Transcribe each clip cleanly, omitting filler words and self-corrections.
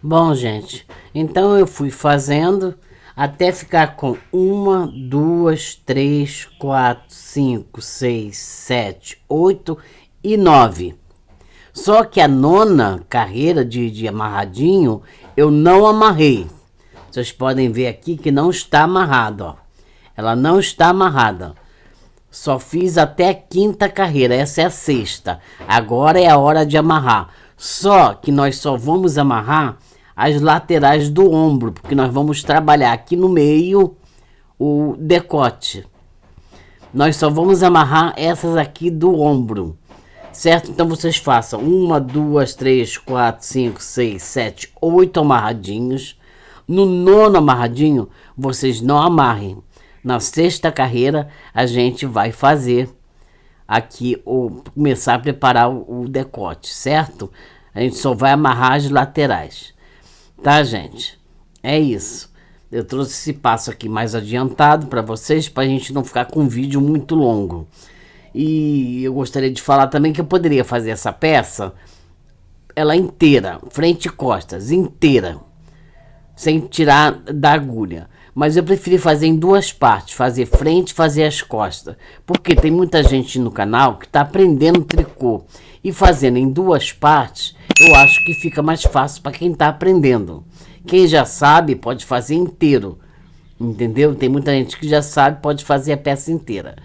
Bom, gente, então eu fui fazendo até ficar com uma, duas, três, quatro, cinco, seis, sete, oito e nove. Só que a nona carreira de amarradinho eu não amarrei. Vocês podem ver aqui que não está amarrado, ó. Ela não está amarrada. Só fiz até a quinta carreira, essa é a sexta. Agora é a hora de amarrar. Só que nós só vamos amarrar as laterais do ombro, porque nós vamos trabalhar aqui no meio o decote. Nós só vamos amarrar essas aqui do ombro, certo? Então vocês façam uma, duas, três, quatro, cinco, seis, sete, oito amarradinhos. No nono amarradinho, vocês não amarrem. Na sexta carreira, a gente vai fazer aqui, começar a preparar o decote, certo? A gente só vai amarrar as laterais. Tá, gente? É isso. Eu trouxe esse passo aqui mais adiantado para vocês, para a gente não ficar com um vídeo muito longo. E eu gostaria de falar também que eu poderia fazer essa peça, ela inteira, frente e costas, inteira, sem tirar da agulha. Mas eu preferi fazer em duas partes, fazer frente e fazer as costas. Porque tem muita gente no canal que está aprendendo tricô. E fazendo em duas partes, eu acho que fica mais fácil para quem está aprendendo. Quem já sabe pode fazer inteiro. Entendeu? Tem muita gente que já sabe, pode fazer a peça inteira.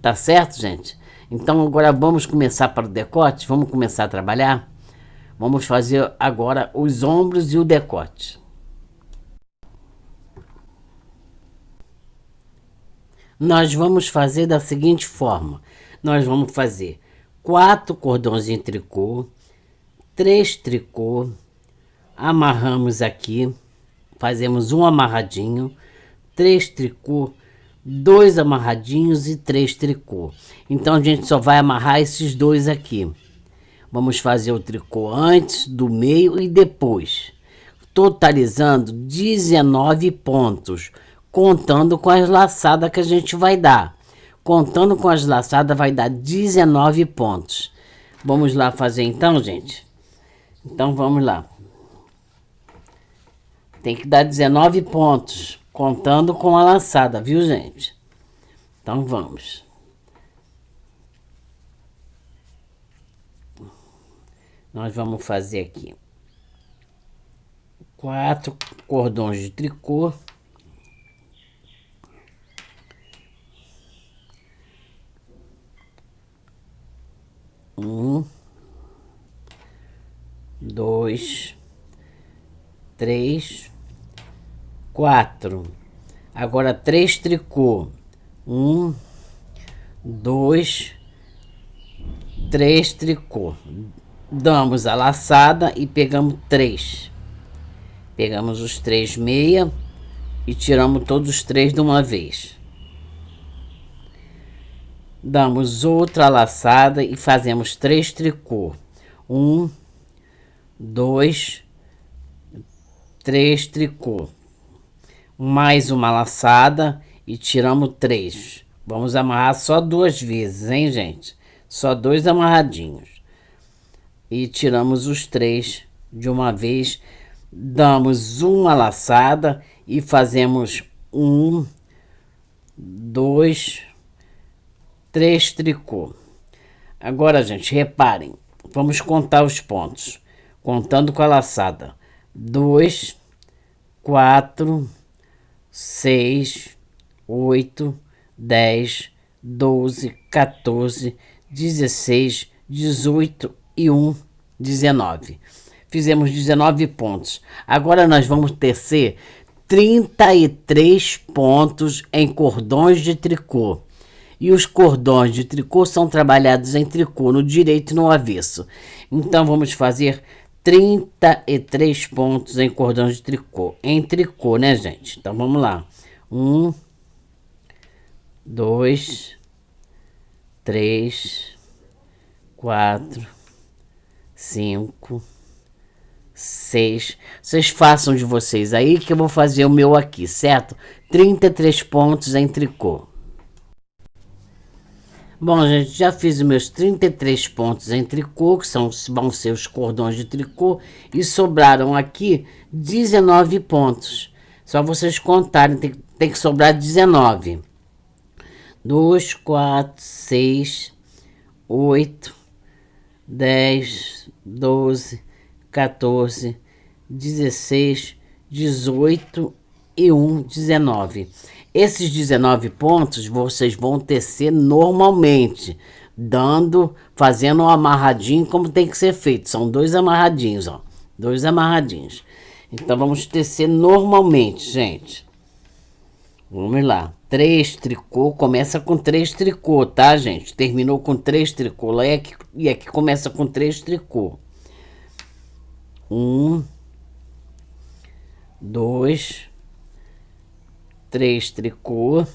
Tá certo, gente? Então agora vamos começar para o decote? Vamos começar a trabalhar? Vamos fazer agora os ombros e o decote. Nós vamos fazer da seguinte forma. Nós vamos fazer 4 cordões em tricô, 3 tricô, amarramos aqui, fazemos um amarradinho, 3 tricô, 2 amarradinhos e 3 tricô. Então a gente só vai amarrar esses dois aqui. Vamos fazer o tricô antes, do meio e depois, totalizando 19 pontos. Contando com as laçadas que a gente vai dar. Contando com as laçadas vai dar 19 pontos. Vamos lá fazer então, gente? Então vamos lá. Tem que dar 19 pontos. Contando com a laçada, viu, gente? Então vamos. Nós vamos fazer aqui 4 cordões de tricô. 1, 2, 3, 4. Agora 3 tricô. 1, 2, 3 tricô. Damos a laçada e pegamos 3. Pegamos os 3 meia e tiramos todos os 3 de uma vez. Damos outra laçada e fazemos 3 tricô. 1, 2, 3 tricô. Mais uma laçada e tiramos 3. Vamos amarrar só 2 vezes, hein, gente? Só 2 amarradinhos. E tiramos os 3 de uma vez. Damos uma laçada e fazemos 1, 2, 3 tricô. Agora, gente, reparem. Vamos contar os pontos. Contando com a laçada. 2, 4, 6, 8, 10, 12, 14, 16, 18 e 1, 19. Fizemos 19 pontos. Agora nós vamos tecer 33 pontos em cordões de tricô. E os cordões de tricô são trabalhados em tricô, no direito e no avesso. Então vamos fazer 33 pontos em cordões de tricô. Em tricô, né, gente? Então vamos lá. 1, 2, 3, 4, 5, 6. Vocês façam de vocês aí que eu vou fazer o meu aqui, certo? 33 pontos em tricô. Bom, gente, já fiz os meus 33 pontos em tricô, que vão ser os cordões de tricô, e sobraram aqui 19 pontos. Só vocês contarem, tem que sobrar 19. 2, 4, 6, 8, 10, 12, 14, 16, 18 e 1, 19. Esses 19 pontos vocês vão tecer normalmente, fazendo um amarradinho como tem que ser feito. São 2 amarradinhos, ó. 2 amarradinhos. Então vamos tecer normalmente, gente. Vamos lá. 3 tricô, começa com 3 tricô, tá, gente? Terminou com 3 tricô. Lá e aqui começa com 3 tricô. 1, 2, 3 tricô.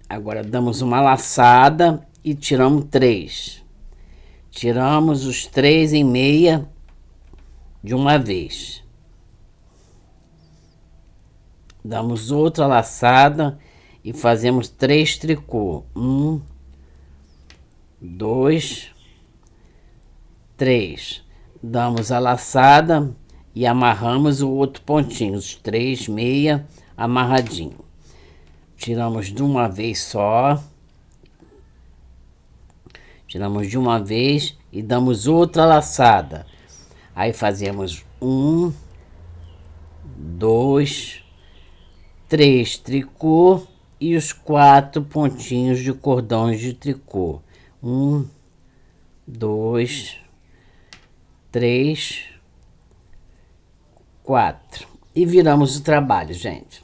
Agora damos uma laçada e tiramos 3. Tiramos os 3 em meia de uma vez. Damos outra laçada e fazemos 3 tricô. 1, 2, 3. Damos a laçada e amarramos o outro pontinho, os 3 meia amarradinho. Tiramos de uma vez só. Tiramos de uma vez e damos outra laçada. Aí fazemos 1, 2, 3 tricô e os 4 pontinhos de cordões de tricô. 1, 2, 3, 4. E viramos o trabalho, gente.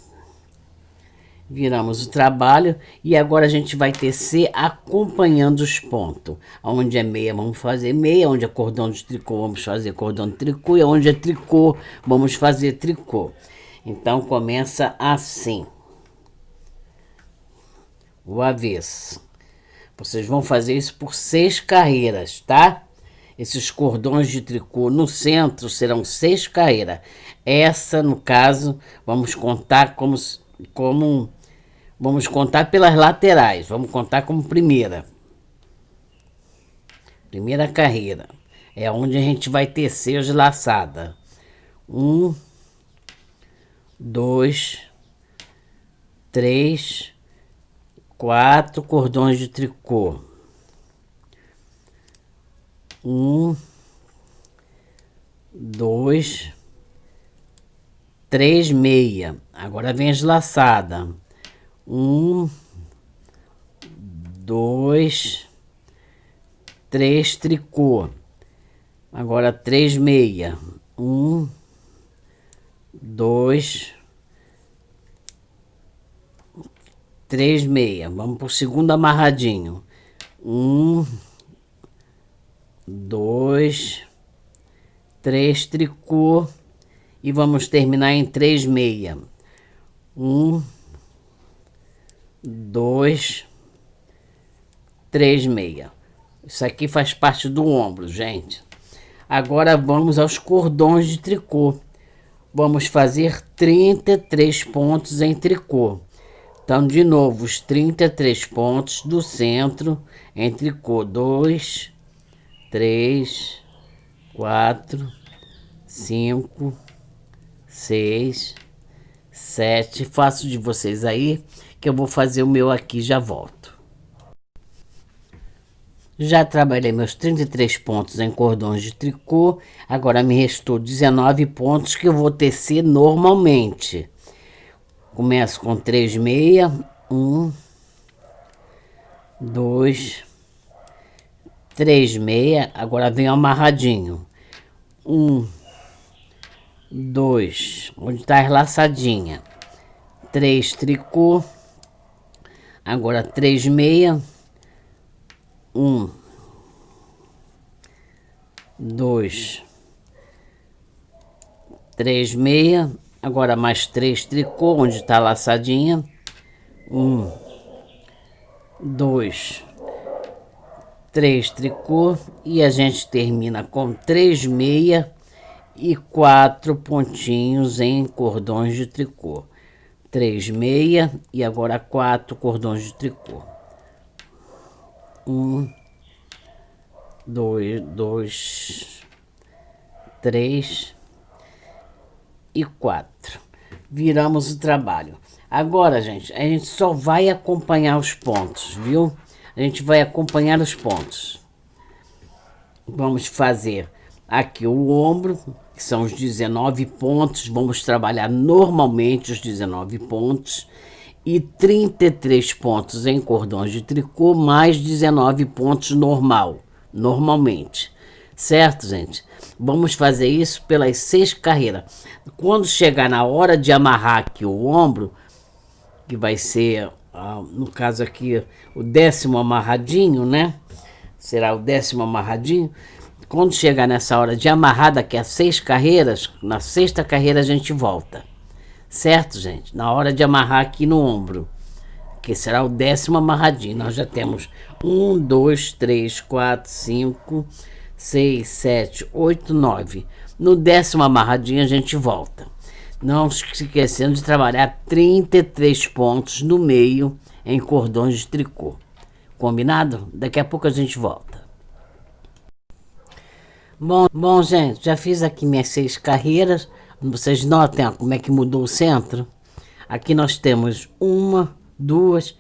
Viramos o trabalho e agora a gente vai tecer acompanhando os pontos. Onde é meia, vamos fazer meia. Onde é cordão de tricô, vamos fazer cordão de tricô. E onde é tricô, vamos fazer tricô. Então, começa assim. O avesso. Vocês vão fazer isso por 6 carreiras, tá? Esses cordões de tricô no centro serão 6 carreiras. Essa, no caso, vamos contar vamos contar pelas laterais. Vamos contar como primeira. Primeira carreira. É onde a gente vai tecer as laçadas. 1, 2, 3, 4 cordões de tricô. 1, 2, 3 meia. Agora vem as laçadas. 1, 2, 3 tricô. Agora 3 meia. 1, 2, 3 meia. Vamos pro segundo amarradinho. 1, 2, 3 tricô. E vamos terminar em 3 meia. 1, 2, 3 meia. Isso aqui faz parte do ombro, gente. Agora vamos aos cordões de tricô. Vamos fazer 33 pontos em tricô. Então, de novo, os 33 pontos do centro em tricô. 2, 3, 4, 5, 6, 7. Faço de vocês aí, que eu vou fazer o meu aqui, já volto. Já trabalhei meus 33 pontos em cordões de tricô. Agora me restou 19 pontos que eu vou tecer normalmente. Começo com 3 meia. 1, 2, 3 meia. Agora vem amarradinho. 1, 2, onde tá as laçadinhas. 3 tricô. Agora 3 meia. 1, 2, 3 meia. Agora mais 3 tricô, onde está a laçadinha. 1, 2, 3 tricô. E a gente termina com 3 meia e 4 pontinhos em cordões de tricô. 3 meia e agora 4 cordões de tricô. 1, 2, 3 e 4. Viramos o trabalho. Agora, gente, a gente só vai acompanhar os pontos, viu? A gente vai acompanhar os pontos. Vamos fazer aqui o ombro, que são os 19 pontos. Vamos trabalhar normalmente os 19 pontos. E 33 pontos em cordões de tricô, mais 19 pontos normalmente. Certo, gente? Vamos fazer isso pelas 6 carreiras. Quando chegar na hora de amarrar aqui o ombro, que vai ser, no caso aqui, o 10º amarradinho, né? Será o 10º amarradinho. Quando chegar nessa hora de amarrar daqui a 6 carreiras, na 6ª carreira a gente volta. Certo, gente? Na hora de amarrar aqui no ombro, que será o 10º amarradinho. Nós já temos 1, 2, 3, 4, 5, 6, 7, 8, 9. No 10º amarradinho a gente volta. Não se esquecendo de trabalhar 33 pontos no meio em cordões de tricô. Combinado? Daqui a pouco a gente volta. Bom, gente, já fiz aqui minhas 6 carreiras. Vocês notem, ó, como é que mudou o centro? Aqui nós temos 1, 2,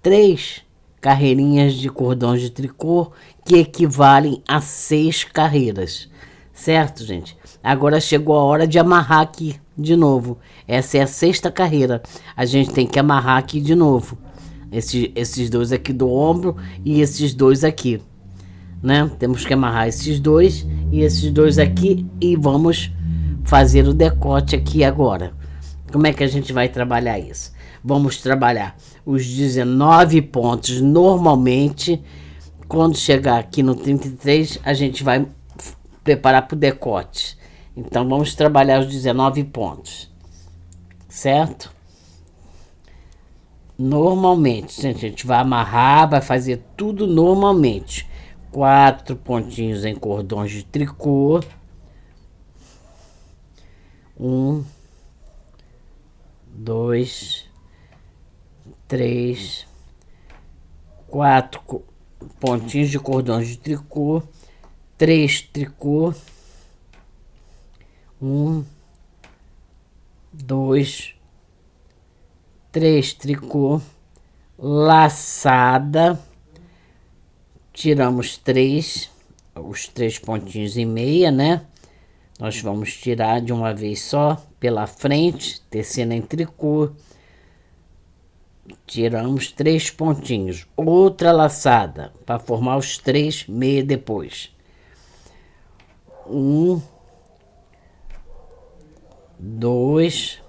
3 carreirinhas de cordões de tricô que equivalem a 6 carreiras. Certo, gente? Agora chegou a hora de amarrar aqui de novo. Essa é a 6ª carreira. A gente tem que amarrar aqui de novo. Esses dois aqui do ombro e esses dois aqui, né? Temos que amarrar esses dois e esses dois aqui e vamos fazer o decote aqui agora. Como é que a gente vai trabalhar isso? Vamos trabalhar os 19 pontos normalmente. Quando chegar aqui no 33, a gente vai preparar para o decote. Então, vamos trabalhar os 19 pontos. Certo? Normalmente, gente, a gente vai amarrar, vai fazer tudo normalmente. 4 pontinhos em cordões de tricô. 1, 2, 3, 4 pontinhos de cordões de tricô, 3 tricô, 1, 2, 3 tricô, laçada, tiramos os 3 pontinhos e meia, né? Nós vamos tirar de uma vez só pela frente, tecendo em tricô. Tiramos 3 pontinhos, outra laçada para formar os 3 meia depois. 1, 2,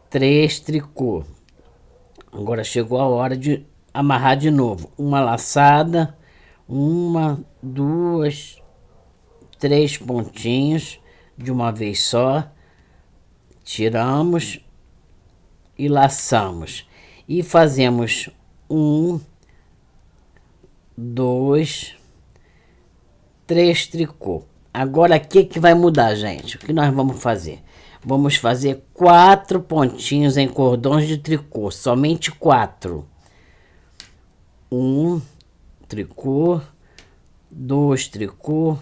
3 tricô. Agora chegou a hora de amarrar de novo. Uma laçada, 1, 2, 3 pontinhos de uma vez só. Tiramos e laçamos e fazemos 1, 2, 3 tricô. Agora aqui que vai mudar, gente. O que nós vamos fazer? Vamos fazer 4 pontinhos em cordões de tricô, somente 4. 1 tricô, 2 tricô,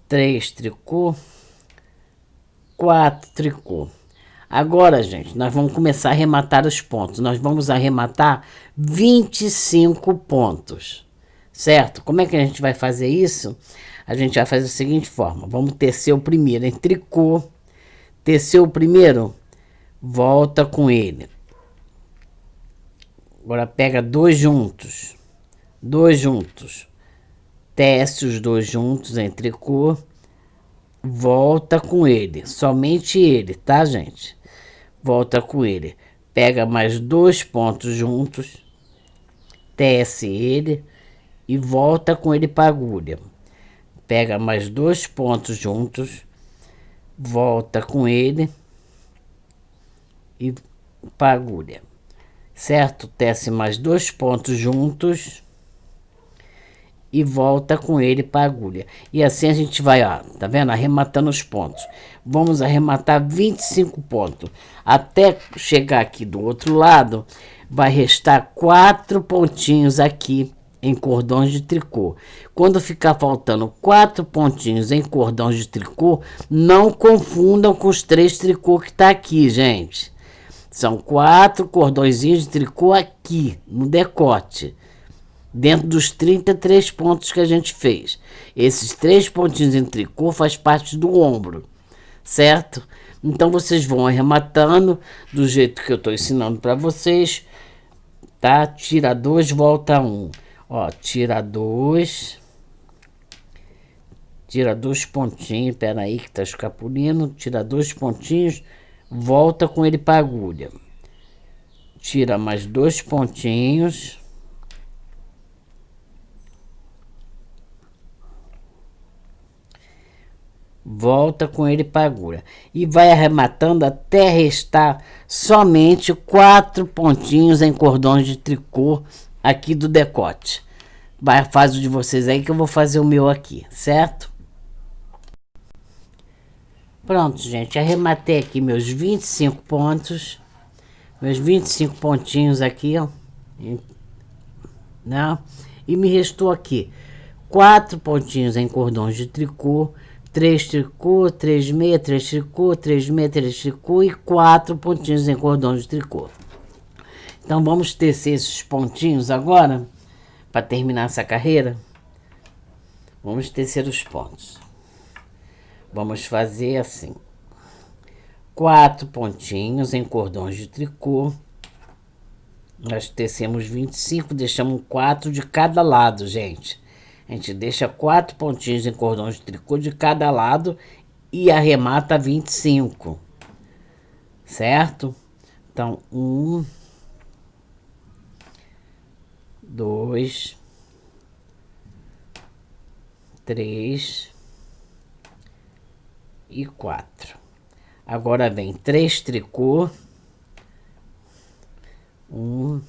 3 tricô, 4 tricô. Agora, gente, nós vamos começar a arrematar os pontos. Nós vamos arrematar 25 pontos, certo? Como é que a gente vai fazer isso? A gente vai fazer da seguinte forma. Vamos tecer o primeiro em tricô. Teceu o primeiro, volta com ele. Agora pega 2 juntos. 2 juntos. Tece os 2 juntos em tricô. Volta com ele. Somente ele, tá, gente? Volta com ele. Pega mais 2 pontos juntos. Tece ele. E volta com ele para a agulha. Pega mais 2 pontos juntos. Volta com ele. E para a agulha. Certo? Tece mais 2 pontos juntos. e volta com ele para a agulha. E assim a gente vai, ó, tá vendo? Arrematando os pontos. Vamos arrematar 25 pontos. Até chegar aqui do outro lado, vai restar 4 pontinhos aqui em cordões de tricô. Quando ficar faltando 4 pontinhos em cordões de tricô, não confundam com os 3 tricô que tá aqui, gente. São 4 cordõezinhos de tricô aqui, no decote. Dentro dos 33 pontos que a gente fez. Esses 3 pontinhos em tricô faz parte do ombro, certo? Então vocês vão arrematando do jeito que eu estou ensinando para vocês, tá? Tira 2, volta 1. Ó, tira 2 pontinhos, pera aí que tá escapulindo, tira 2 pontinhos, volta com ele para agulha. Tira mais 2 pontinhos. Volta com ele para agulha e vai arrematando até restar somente 4 pontinhos em cordões de tricô aqui do decote. Faz o de vocês aí que eu vou fazer o meu aqui, certo? Pronto, gente, arrematei aqui meus 25 pontos, meus 25 pontinhos aqui, ó, né? E me restou aqui 4 pontinhos em cordões de tricô, 3 tricô, 3 meia, 3 tricô, 3 meia, 3 tricô e 4 pontinhos em cordões de tricô. Então vamos tecer esses pontinhos agora, para terminar essa carreira. Vamos tecer os pontos. Vamos fazer assim: 4 pontinhos em cordões de tricô. Nós tecemos 25, deixamos 4 de cada lado, gente. A gente deixa 4 pontinhos em cordões de tricô de cada lado e arremata 25, certo? Então, 1, 2, 3 e 4. Agora vem 3 tricô. 1,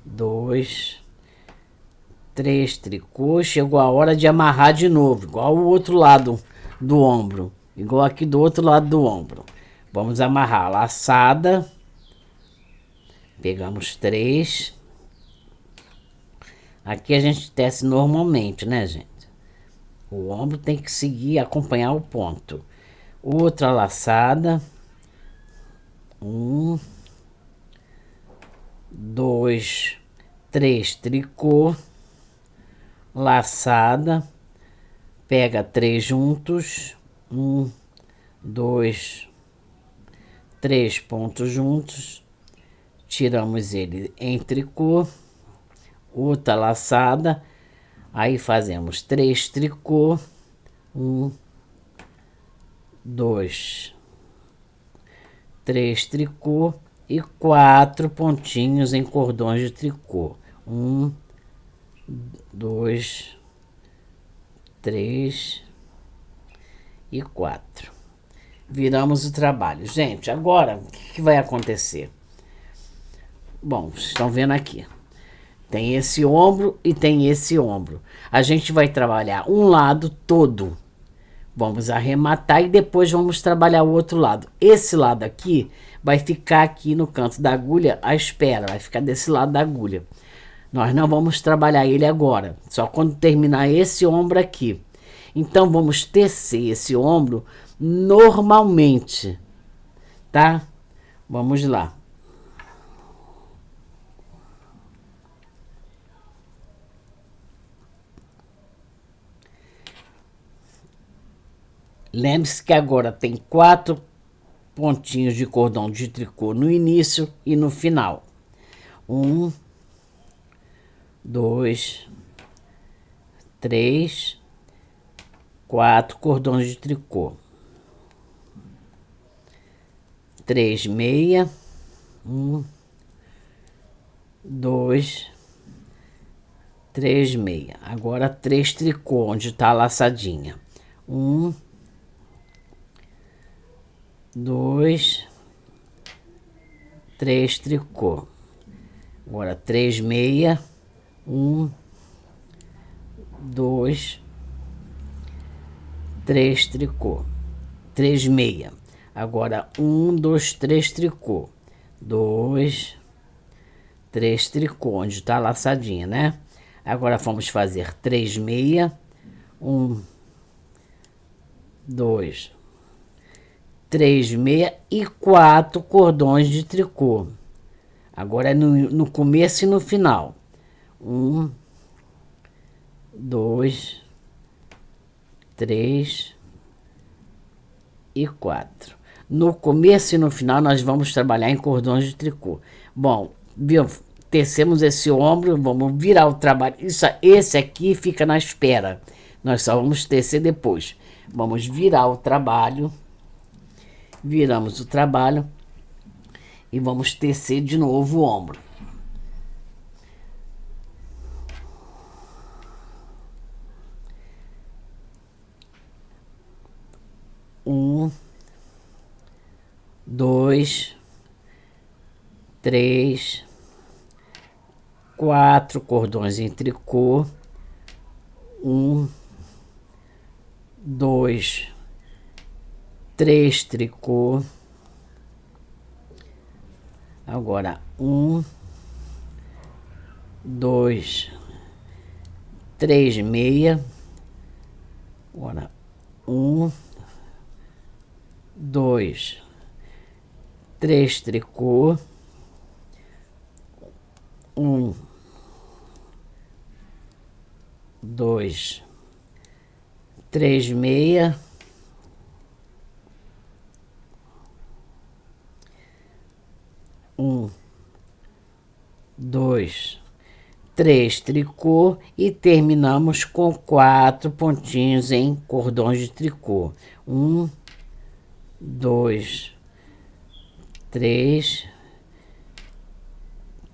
2, 3 tricô. Chegou a hora de amarrar de novo, igual o outro lado do ombro, igual aqui do outro lado do ombro. Vamos amarrar a laçada. Pegamos 3. Aqui a gente tece normalmente, né, gente? O ombro tem que seguir, acompanhar o ponto. Outra laçada. 1, 2, 3 tricô, laçada, pega 3 juntos, 1, 2, 3 pontos juntos, tiramos ele em tricô, outra laçada, aí fazemos 3 tricô, 1, 2, 3 tricô e 4 pontinhos em cordões de tricô. 1, 2, 3 e 4. Viramos o trabalho. Gente, agora, o que vai acontecer? Bom, vocês estão vendo aqui. Tem esse ombro e tem esse ombro. A gente vai trabalhar um lado todo. Vamos arrematar e depois vamos trabalhar o outro lado. Esse lado aqui vai ficar aqui no canto da agulha à espera. Vai ficar desse lado da agulha. Nós não vamos trabalhar ele agora. Só quando terminar esse ombro aqui. Então vamos tecer esse ombro normalmente. Tá? Vamos lá. Lembre-se que agora tem 4 pontinhos de cordão de tricô no início e no final. 1, 2, 3, 4 cordões de tricô. 3 meia. 1, 2, 3 meia. Agora 3 tricô, onde está a laçadinha. 1, 2, 3 tricô. Agora 3 meia. 1, 2, 3 tricô, 3 meia. Agora 1, 2, 3 tricô, 2, 3 tricô, onde tá laçadinha, né? Agora vamos fazer 3 meia, 1, 2, 3 meia e 4 cordões de tricô. Agora é no começo e no final. 1, 2, 3 e 4. No começo e no final nós vamos trabalhar em cordões de tricô. Bom, viu? Tecemos esse ombro, vamos virar o trabalho. Esse aqui fica na espera. Nós só vamos tecer depois. Vamos virar o trabalho. Viramos o trabalho e vamos tecer de novo o ombro. Um, 2, 3, 4 cordões em tricô. 1, 2, 3 tricô. Agora 1, 2, 3 meia. Agora 1, 2, 3 tricô. 1, 2, 3 meia. 1, 2, 3 tricô e terminamos com 4 pontinhos em cordões de tricô. 1, 2, 3,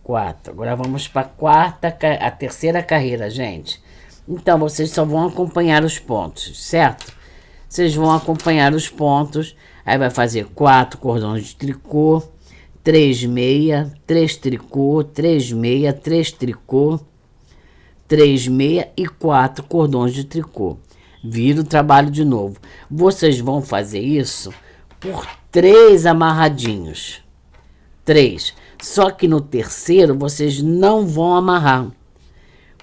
4. Agora vamos para a terceira carreira, gente. Então, vocês só vão acompanhar os pontos, certo? Vocês vão acompanhar os pontos, aí vai fazer 4 cordões de tricô, 3 meia, 3 tricô, 3 meia, 3 tricô, 3 meia e 4 cordões de tricô. Vira o trabalho de novo. Vocês vão fazer isso por 3 amarradinhos. 3. Só que no terceiro vocês não vão amarrar.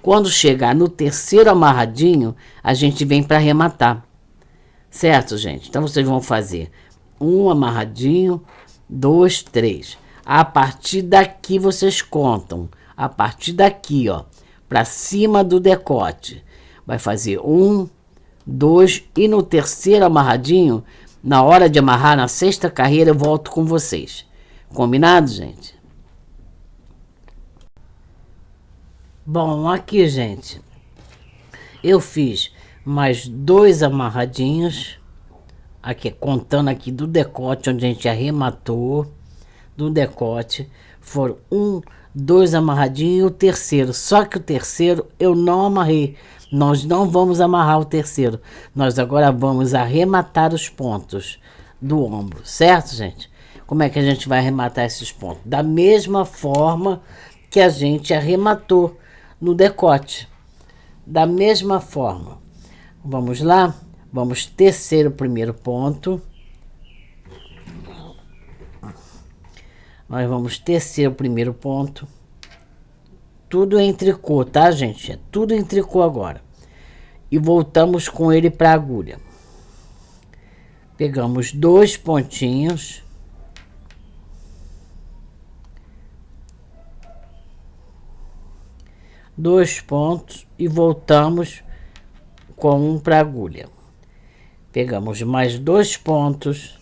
Quando chegar no terceiro amarradinho, a gente vem para arrematar. Certo, gente? Então vocês vão fazer um amarradinho, 2, 3. A partir daqui vocês contam. A partir daqui, ó, para cima do decote. Vai fazer 1, 2 e no terceiro amarradinho, na hora de amarrar na sexta carreira, eu volto com vocês. Combinado, gente? Bom, aqui, gente, eu fiz mais 2 amarradinhos, aqui, contando aqui do decote, onde a gente arrematou, do decote, foram 1, 2 amarradinhos e o terceiro, só que o terceiro eu não amarrei, nós não vamos amarrar o terceiro, nós agora vamos arrematar os pontos do ombro, certo, gente? Como é que a gente vai arrematar esses pontos? Da mesma forma que a gente arrematou no decote. Da mesma forma. Vamos lá? Vamos tecer o primeiro ponto. Nós vamos tecer o primeiro ponto. Tudo em tricô, tá, gente? É tudo em tricô agora. E voltamos com ele para a agulha. Pegamos 2 pontinhos. Dois pontos e voltamos com um para a agulha. Pegamos mais 2 pontos,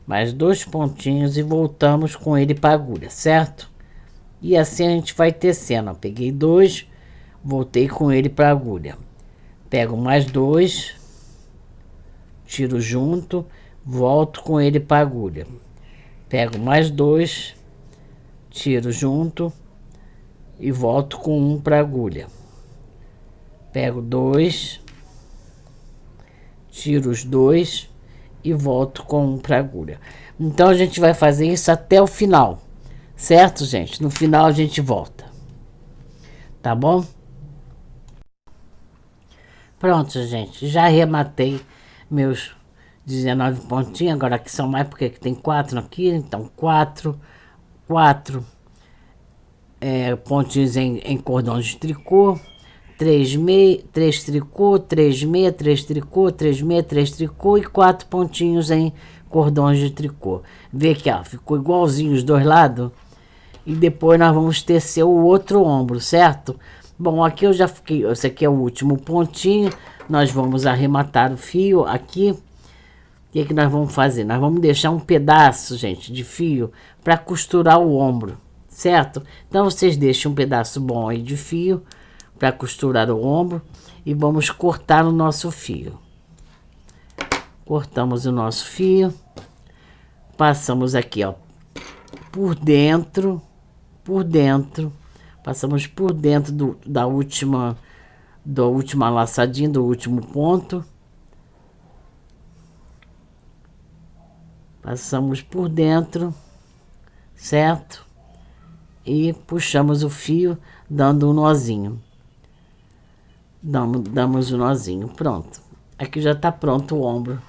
mais 2 pontinhos e voltamos com ele para a agulha, certo? E assim a gente vai tecendo. Peguei 2, voltei com ele para a agulha. Pego mais 2, tiro junto, volto com ele para a agulha. Pego mais 2, tiro junto e volto com um para agulha. Pego 2, tiro os 2 e volto com um para agulha. Então a gente vai fazer isso até o final, certo, gente? No final a gente volta, tá bom? Pronto, gente, já arrematei meus 19 pontinhos, agora aqui são mais porque aqui tem 4 aqui, então 4 pontinhos em cordões de tricô, 3 tricô, 3 meia, 3 tricô, 3 meia, 3 tricô e 4 pontinhos em cordões de tricô. Vê aqui, ó, ficou igualzinho os dois lados. E depois nós vamos tecer o outro ombro, certo? Bom, aqui eu já fiquei, esse aqui é o último pontinho, nós vamos arrematar o fio aqui. O que nós vamos fazer? Nós vamos deixar um pedaço, gente, de fio para costurar o ombro, certo? Então vocês deixem um pedaço bom aí de fio para costurar o ombro e vamos cortar o nosso fio. Cortamos o nosso fio, passamos aqui, ó, por dentro, passamos por dentro da última laçadinha, do último ponto. Passamos por dentro, certo? E puxamos o fio, dando um nozinho. Damos um nozinho, pronto. Aqui já tá pronto o ombro.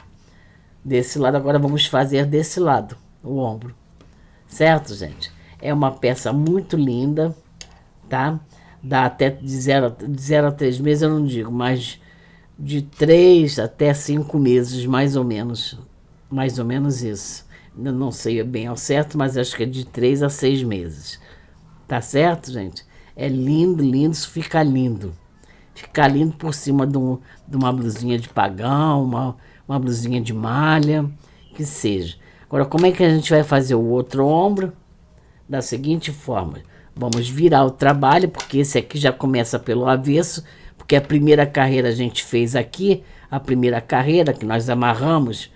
Desse lado, agora vamos fazer desse lado, o ombro. Certo, gente? É uma peça muito linda, tá? Dá até de 0 a 3 meses, eu não digo, mas de 3 até 5 meses, mais ou menos. Mais ou menos isso. Eu não sei bem ao certo, mas acho que é de 3 a 6 meses. Tá certo, gente? É lindo, lindo, isso fica lindo. Fica lindo por cima de uma blusinha de pagão, uma blusinha de malha, que seja. Agora, como é que a gente vai fazer o outro ombro? Da seguinte forma. Vamos virar o trabalho, porque esse aqui já começa pelo avesso, porque a primeira carreira a gente fez aqui, a primeira carreira que nós amarramos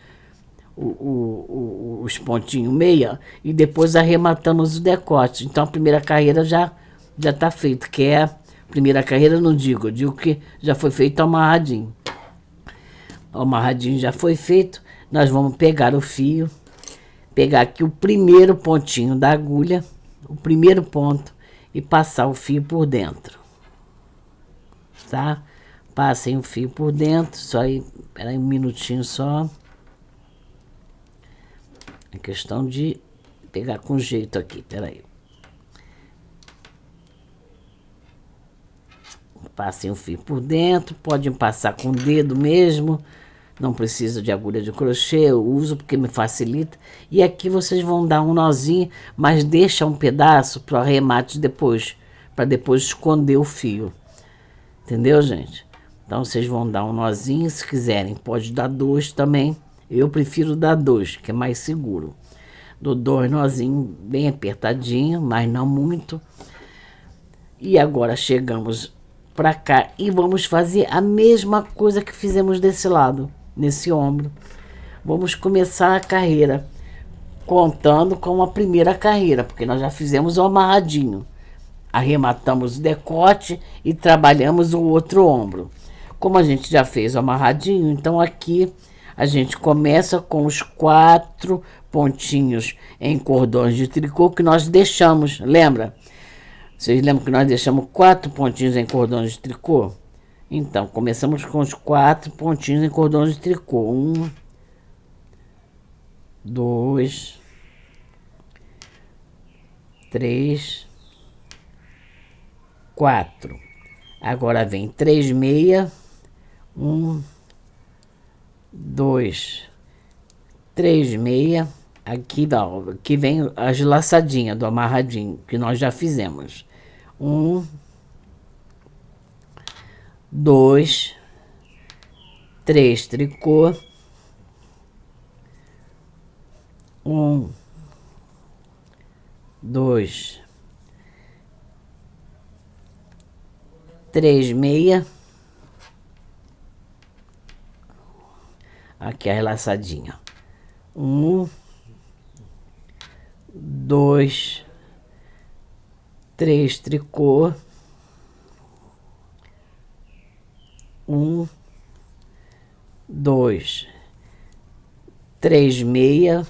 os pontinhos meia e depois arrematamos o decote. Então a primeira carreira já está feita, que é a primeira carreira, não digo, eu digo que já foi feito amarradinho. O amarradinho já foi feito, nós vamos pegar o fio, pegar aqui o primeiro pontinho da agulha, o primeiro ponto, e passar o fio por dentro, tá? Passem o fio por dentro, só aí, peraí um minutinho só. É questão de pegar com jeito aqui, peraí. Passem o fio por dentro, podem passar com o dedo mesmo, não precisa de agulha de crochê, eu uso porque me facilita. E aqui vocês vão dar um nozinho, mas deixa um pedaço para o arremate depois, para depois esconder o fio. Entendeu, gente? Então vocês vão dar um nozinho, se quiserem, pode dar 2 também. Eu prefiro dar 2, que é mais seguro. Dou 2 nozinhos bem apertadinho, mas não muito. E agora chegamos para cá e vamos fazer a mesma coisa que fizemos desse lado, nesse ombro. Vamos começar a carreira contando com a primeira carreira, porque nós já fizemos o amarradinho. Arrematamos o decote e trabalhamos o outro ombro. Como a gente já fez o amarradinho, então aqui a gente começa com os 4 pontinhos em cordões de tricô que nós deixamos, lembra? Vocês lembram que nós deixamos 4 pontinhos em cordões de tricô? Então, começamos com os 4 pontinhos em cordões de tricô. 1, 2, 3, 4. Agora vem 3 meia. 1, 2, 3 meia. Aqui vem as laçadinhas do amarradinho, que nós já fizemos. 1, 2, 3 tricô. 1, 2, 3 meia. Aqui a laçadinha. 1, 2, 3 tricô. 1, 2, 3 meia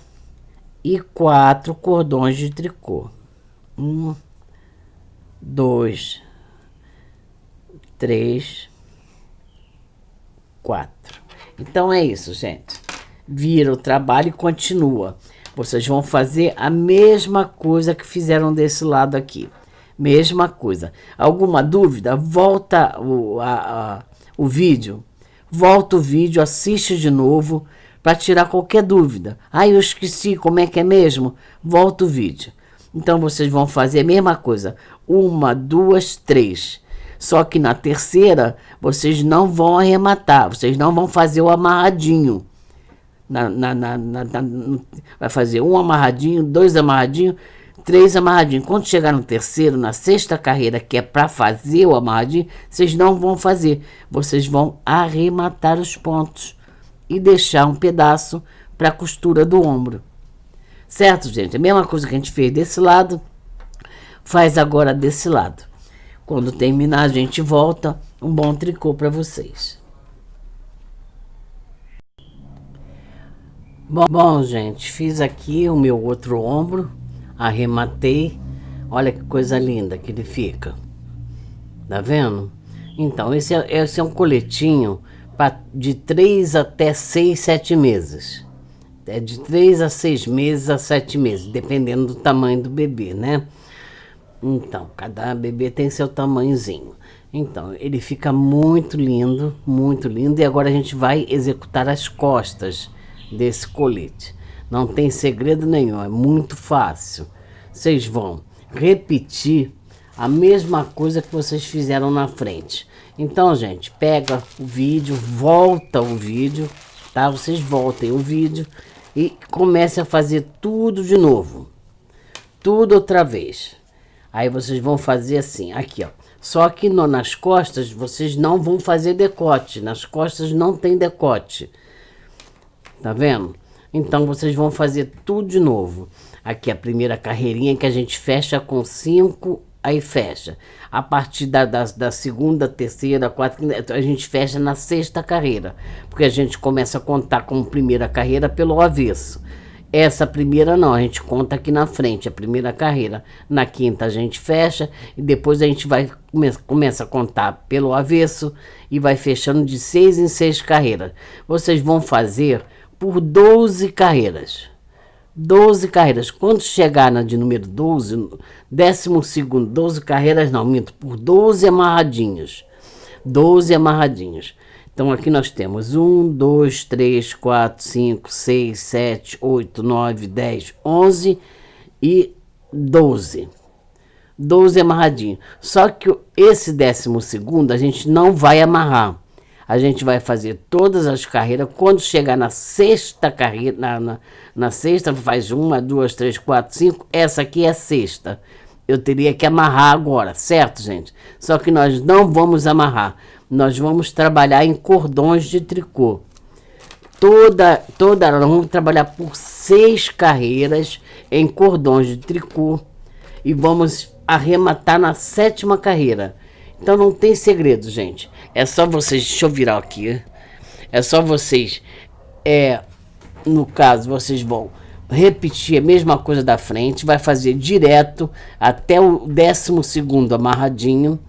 e 4 cordões de tricô. 1, 2, 3, 4. Então é isso, gente. Vira o trabalho e continua. Vocês vão fazer a mesma coisa que fizeram desse lado aqui. Mesma coisa. Alguma dúvida? Volta o vídeo. Volta o vídeo, assiste de novo para tirar qualquer dúvida. Ah, eu esqueci, como é que é mesmo? Volta o vídeo. Então vocês vão fazer a mesma coisa. 1, 2, 3. Só que na terceira, vocês não vão arrematar. Vocês não vão fazer o amarradinho. Vai fazer 1 amarradinho, 2 amarradinho, 3 amarradinhos. Quando chegar no terceiro, na sexta carreira, que é para fazer o amarradinho, vocês não vão fazer. Vocês vão arrematar os pontos e deixar um pedaço para a costura do ombro. Certo, gente? A mesma coisa que a gente fez desse lado, faz agora desse lado. Quando terminar, a gente volta. Um bom tricô para vocês. Bom, gente, fiz aqui o meu outro ombro, arrematei. Olha que coisa linda que ele fica. Tá vendo? Então, esse é um coletinho de 3 até 6, 7 meses. É de 3 a 6 meses a 7 meses, dependendo do tamanho do bebê, né? Então, cada bebê tem seu tamanhozinho. Então, ele fica muito lindo, muito lindo. E agora a gente vai executar as costas desse colete. Não tem segredo nenhum, é muito fácil. Vocês vão repetir a mesma coisa que vocês fizeram na frente. Então, gente, pega o vídeo, volta o vídeo, tá? Vocês voltem o vídeo e comecem a fazer tudo de novo. Tudo outra vez. Aí vocês vão fazer assim, aqui ó. Só que nas costas vocês não vão fazer decote. Nas costas não tem decote. Tá vendo? Então vocês vão fazer tudo de novo. Aqui a primeira carreirinha que a gente fecha com 5, aí fecha. A partir da segunda, terceira, quarta, a gente fecha na sexta carreira. Porque a gente começa a contar como primeira carreira pelo avesso. Essa primeira não, a gente conta aqui na frente, a primeira carreira. Na quinta a gente fecha e depois a gente vai começa a contar pelo avesso e vai fechando de 6 em 6 carreiras. Vocês vão fazer por 12 carreiras. 12 carreiras. Quando chegar na de número 12, 12º, 12 carreiras não, minto, por 12 amarradinhos. 12 amarradinhos. Então, aqui nós temos 1, 2, 3, 4, 5, 6, 7, 8, 9, 10, 11 e 12. 12 amarradinhos. Só que esse 12º a gente não vai amarrar. A gente vai fazer todas as carreiras. Quando chegar na sexta carreira, na sexta, faz 1, 2, 3, 4, 5. Essa aqui é a sexta. Eu teria que amarrar agora, certo, gente? Só que nós não vamos amarrar. Nós vamos trabalhar em cordões de tricô. Nós vamos trabalhar por 6 carreiras em cordões de tricô. E vamos arrematar na 7ª carreira. Então não tem segredo, gente. É só vocês, deixa eu virar aqui. É só vocês, no caso, vocês vão repetir a mesma coisa da frente. Vai fazer direto até o 12º amarradinho.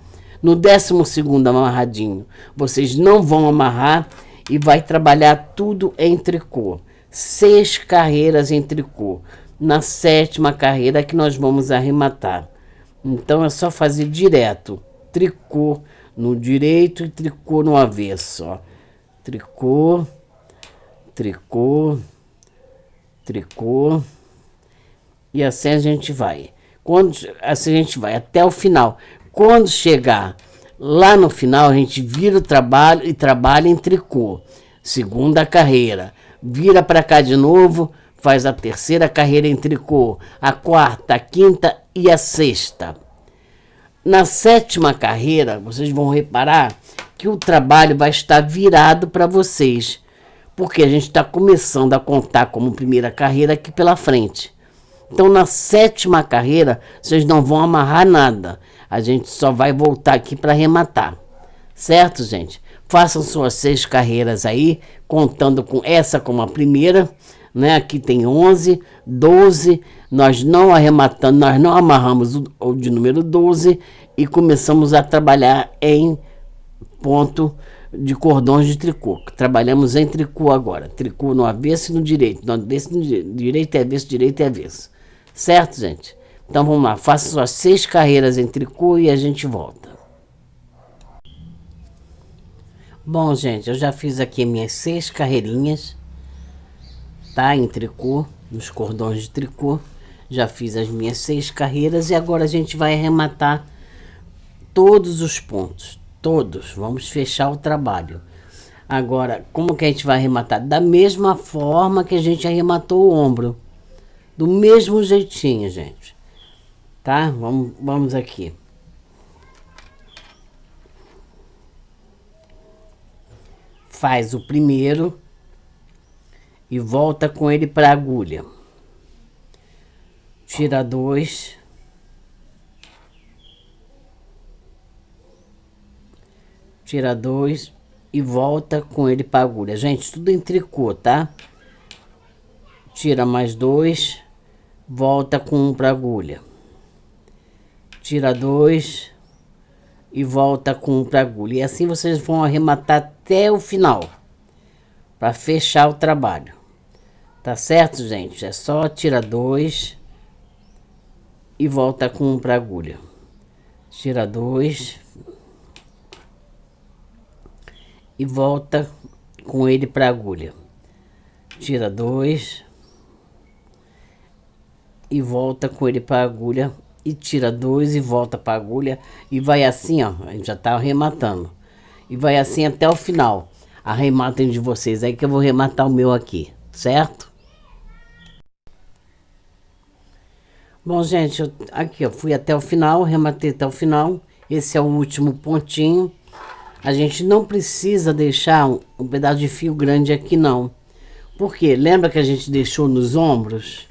No 12º amarradinho, vocês não vão amarrar e vai trabalhar tudo em tricô. 6 carreiras em tricô. Na 7ª carreira que nós vamos arrematar. Então é só fazer direto. Tricô no direito e tricô no avesso, ó. Tricô, tricô, tricô. E assim a gente vai. Assim a gente vai até o final. Quando chegar lá no final, a gente vira o trabalho e trabalha em tricô. 2ª carreira. Vira para cá de novo, faz a 3ª carreira em tricô. A 4ª, a 5ª e a 6ª. Na 7ª carreira, vocês vão reparar que o trabalho vai estar virado para vocês. Porque a gente está começando a contar como primeira carreira aqui pela frente. Então, na 7ª carreira, vocês não vão amarrar nada. A gente só vai voltar aqui para arrematar. Certo, gente? Façam suas 6 carreiras aí, contando com essa como a primeira, né? Aqui tem 11, 12. Nós não arrematamos, nós não amarramos o de número 12 e começamos a trabalhar em ponto de cordões de tricô. Trabalhamos em tricô agora. Tricô no avesso e no direito. No avesso e no direito. Direito e avesso, direito e avesso. Certo, gente? Então vamos lá. Faça suas 6 carreiras em tricô e a gente volta. Bom, gente, eu já fiz aqui minhas 6 carreirinhas, tá? Em tricô, nos cordões de tricô. Já fiz as minhas 6 carreiras e agora a gente vai arrematar todos os pontos. Todos. Vamos fechar o trabalho. Agora, como que a gente vai arrematar? Da mesma forma que a gente arrematou o ombro. Do mesmo jeitinho, gente. Tá? Vamos aqui. Faz o primeiro e volta com ele para a agulha. Tira 2. Tira 2 e volta com ele para a agulha. Gente, tudo em tricô, tá? Tira mais 2, volta com um para a agulha. Tira 2 e volta com um para a agulha. E assim vocês vão arrematar até o final, para fechar o trabalho. Tá certo, gente? É só tira 2 e volta com um para a agulha. Tira 2 e volta com ele para a agulha. Tira 2 e volta com ele para a agulha. E tira 2 e volta para a agulha. E vai assim, ó. A gente já tá arrematando. E vai assim até o final. Arrematem de vocês aí que eu vou arrematar o meu aqui, certo? Bom, gente, aqui eu fui até o final, arrematei até o final. Esse é o último pontinho. A gente não precisa deixar um pedaço de fio grande aqui, não. Por quê? Lembra que a gente deixou nos ombros?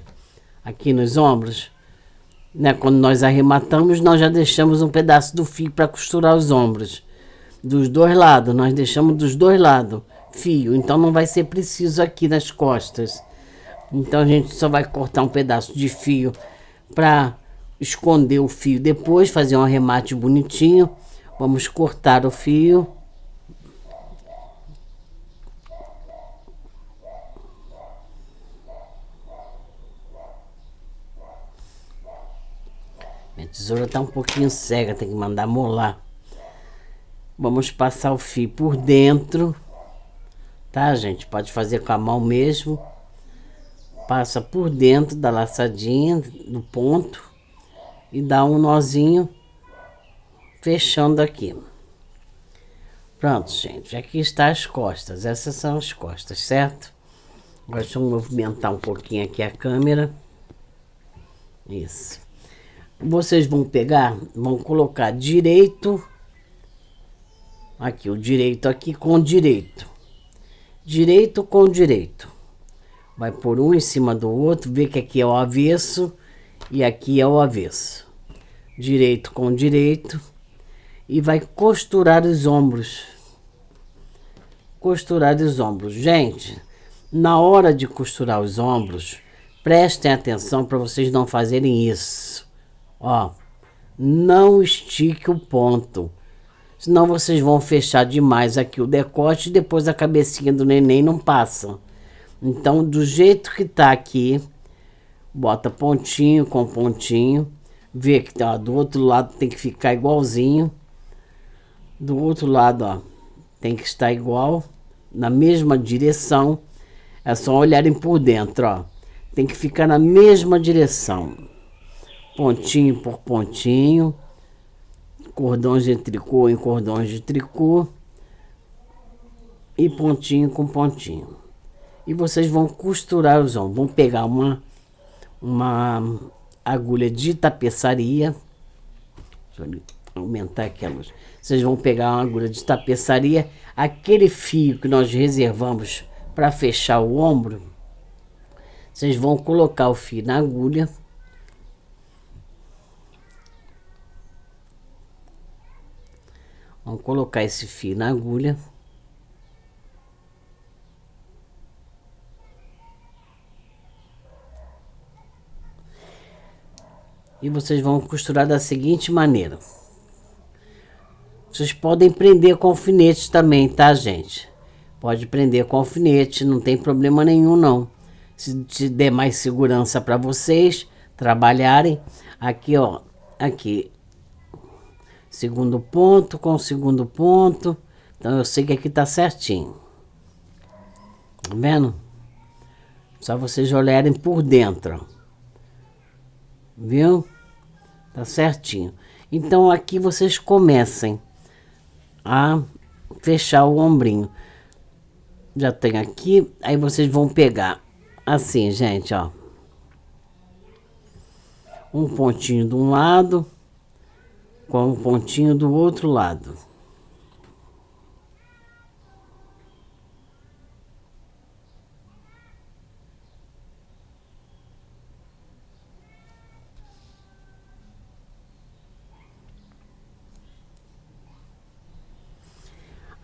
Aqui nos ombros? Né? Quando nós arrematamos, nós já deixamos um pedaço do fio para costurar os ombros. Dos dois lados, nós deixamos dos dois lados fio. Então não vai ser preciso aqui nas costas. Então a gente só vai cortar um pedaço de fio para esconder o fio. Depois fazer um arremate bonitinho. Vamos cortar o fio. Minha tesoura tá um pouquinho cega, tem que mandar molar. Vamos passar o fio por dentro, tá, gente? Pode fazer com a mão mesmo. Passa por dentro da laçadinha, do ponto, e dá um nozinho, fechando aqui. Pronto, gente. Aqui está as costas. Essas são as costas, certo? Agora deixa eu movimentar um pouquinho aqui a câmera. Isso. Vocês vão pegar, vão colocar direito, aqui, o direito aqui com direito. Direito com direito. Vai por um em cima do outro, vê que aqui é o avesso e aqui é o avesso. Direito com direito. E vai costurar os ombros. Costurar os ombros. Gente, na hora de costurar os ombros, prestem atenção para vocês não fazerem isso. Ó, não estique o ponto, senão vocês vão fechar demais aqui o decote e depois a cabecinha do neném não passa. Então, do jeito que tá aqui, bota pontinho com pontinho, vê que tá, do outro lado tem que ficar igualzinho. Do outro lado, ó, tem que estar igual, na mesma direção. É só olharem por dentro, ó. Tem que ficar na mesma direção. Pontinho por pontinho, cordões de tricô em cordões de tricô e pontinho com pontinho. E vocês vão costurar os ombros. Vão pegar uma agulha de tapeçaria. Deixa eu aumentar aqui a luz. Vocês vão pegar uma agulha de tapeçaria, aquele fio que nós reservamos para fechar o ombro. Vocês vão colocar o fio na agulha. Vamos colocar esse fio na agulha. E vocês vão costurar da seguinte maneira. Vocês podem prender com alfinete também, tá, gente? Pode prender com alfinete, não tem problema nenhum, não. Se der mais segurança para vocês trabalharem. Aqui, ó. Aqui. Segundo ponto com segundo ponto. Então eu sei que aqui tá certinho. Tá vendo? Só vocês olharem por dentro, ó. Viu? Tá certinho. Então aqui vocês comecem a fechar o ombrinho. Já tem aqui, aí vocês vão pegar assim, gente, ó. Um pontinho de um lado com um pontinho do outro lado.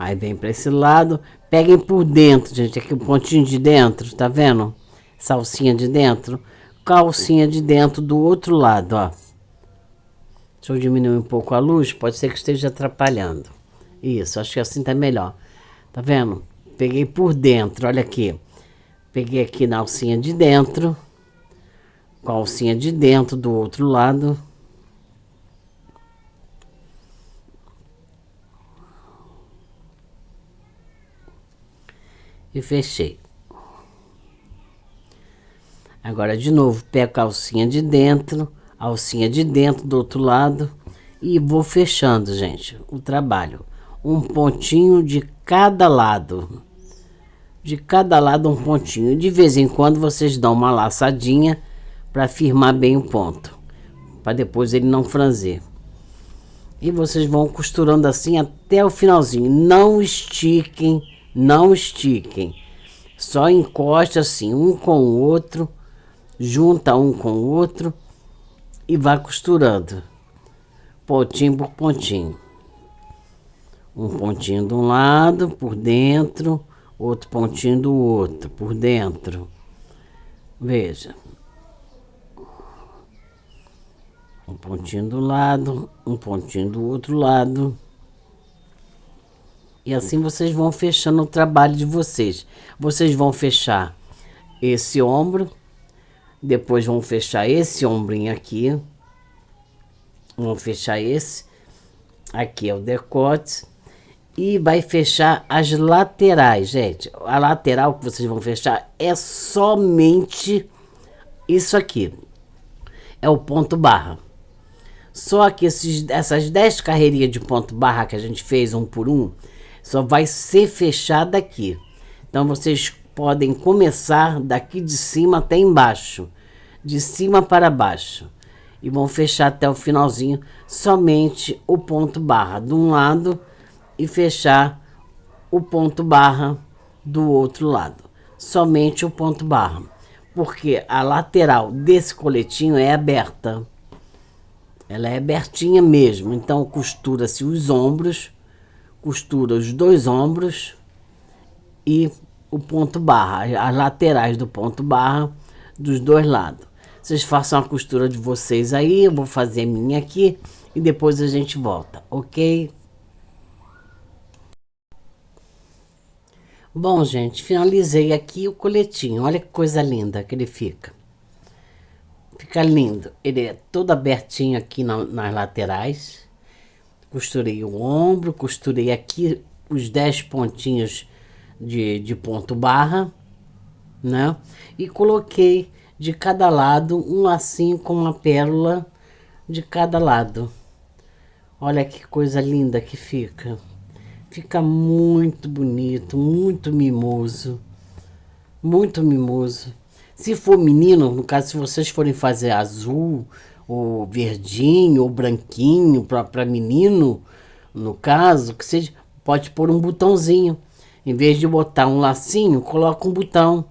Aí vem para esse lado, peguem por dentro, gente, aqui o pontinho de dentro, tá vendo? Salsinha de dentro, calcinha de dentro do outro lado, ó. Deixa eu diminuir um pouco a luz, pode ser que esteja atrapalhando. Isso, acho que assim tá melhor. Tá vendo? Peguei por dentro, olha aqui. Peguei aqui na alcinha de dentro, com a alcinha de dentro do outro lado. E fechei. Agora de novo, pego a alcinha de dentro do outro lado e vou fechando, gente, o trabalho. Um pontinho de cada lado. De cada lado um pontinho. De vez em quando vocês dão uma laçadinha para firmar bem o ponto, para depois ele não franzer. E vocês vão costurando assim até o finalzinho. Não estiquem. Não estiquem, só encoste assim um com o outro, junta um com o outro e vai costurando, pontinho por pontinho. Um pontinho de um lado por dentro, outro pontinho do outro por dentro. Veja. Um pontinho do lado, um pontinho do outro lado. E assim vocês vão fechando o trabalho de vocês. Vocês vão fechar esse ombro, depois vão fechar esse ombrinho aqui, vão fechar esse, aqui é o decote, e vai fechar as laterais, gente. A lateral que vocês vão fechar é somente isso aqui, é o ponto barra. Só que essas 10 carreirinhas de ponto barra que a gente fez um por um, só vai ser fechada aqui. Então vocês podem começar daqui de cima até embaixo, de cima para baixo, e vão fechar até o finalzinho somente o ponto barra de um lado e fechar o ponto barra do outro lado, somente o ponto barra, porque a lateral desse coletinho é aberta, ela é abertinha mesmo. Então costura-se os ombros, costura os dois ombros e o ponto barra, as laterais do ponto barra dos dois lados. Vocês façam a costura de vocês aí, eu vou fazer a minha aqui e depois a gente volta, ok? Bom, gente, finalizei aqui o coletinho. Olha que coisa linda que ele fica. Fica lindo. Ele é todo abertinho aqui nas laterais. Costurei o ombro, costurei aqui os 10 pontinhos de ponto barra, né? E coloquei de cada lado um lacinho com uma pérola de cada lado. Olha que coisa linda que fica. Fica muito bonito, muito mimoso. Muito mimoso. Se for menino, no caso, se vocês forem fazer azul, ou verdinho, ou branquinho para menino, no caso, que seja, pode pôr um botãozinho. Em vez de botar um lacinho, coloca um botão.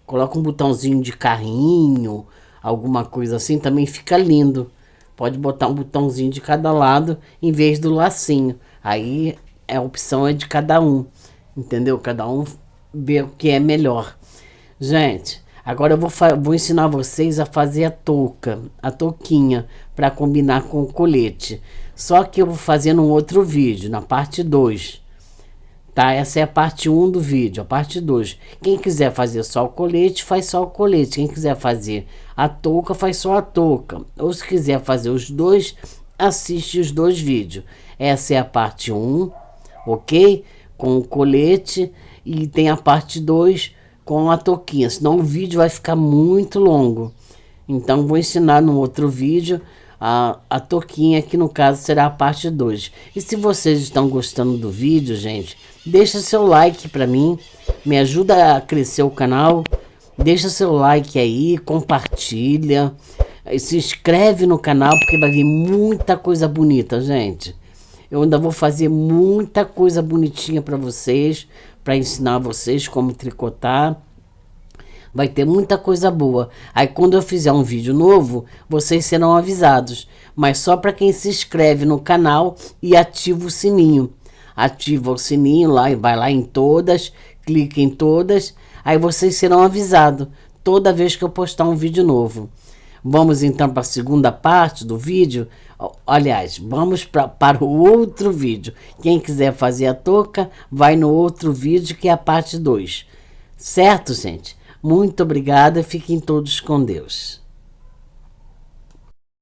Coloca um botãozinho de carrinho, alguma coisa assim, também fica lindo. Pode botar um botãozinho de cada lado em vez do lacinho. Aí a opção é de cada um, entendeu? Cada um vê o que é melhor. Gente, Agora eu vou ensinar vocês a fazer a touquinha, para combinar com o colete. Só que eu vou fazer num outro vídeo, na parte 2. Tá? Essa é a parte 1 do vídeo, a parte 2. Quem quiser fazer só o colete, faz só o colete. Quem quiser fazer a touca, faz só a touca. Ou se quiser fazer os dois, assiste os dois vídeos. Essa é a parte 1, ok? Com o colete. E tem a parte 2 com a touquinha. Senão o vídeo vai ficar muito longo. Então vou ensinar no outro vídeo a touquinha, que no caso será a parte 2. E se vocês estão gostando do vídeo, gente, deixa seu like para mim, me ajuda a crescer o canal. Deixa seu like aí, compartilha, se inscreve no canal, porque vai vir muita coisa bonita, gente. Eu ainda vou fazer muita coisa bonitinha para vocês, para ensinar vocês como tricotar. Vai ter muita coisa boa. Aí quando eu fizer um vídeo novo, vocês serão avisados. Mas só para quem se inscreve no canal e ativa o sininho. Ativa o sininho lá e vai lá em todas, clica em todas. Aí vocês serão avisados toda vez que eu postar um vídeo novo. Vamos então para a segunda parte do vídeo. Aliás, vamos para o outro vídeo. Quem quiser fazer a touca, vai no outro vídeo, que é a parte 2. Certo, gente? Muito obrigada, fiquem todos com Deus.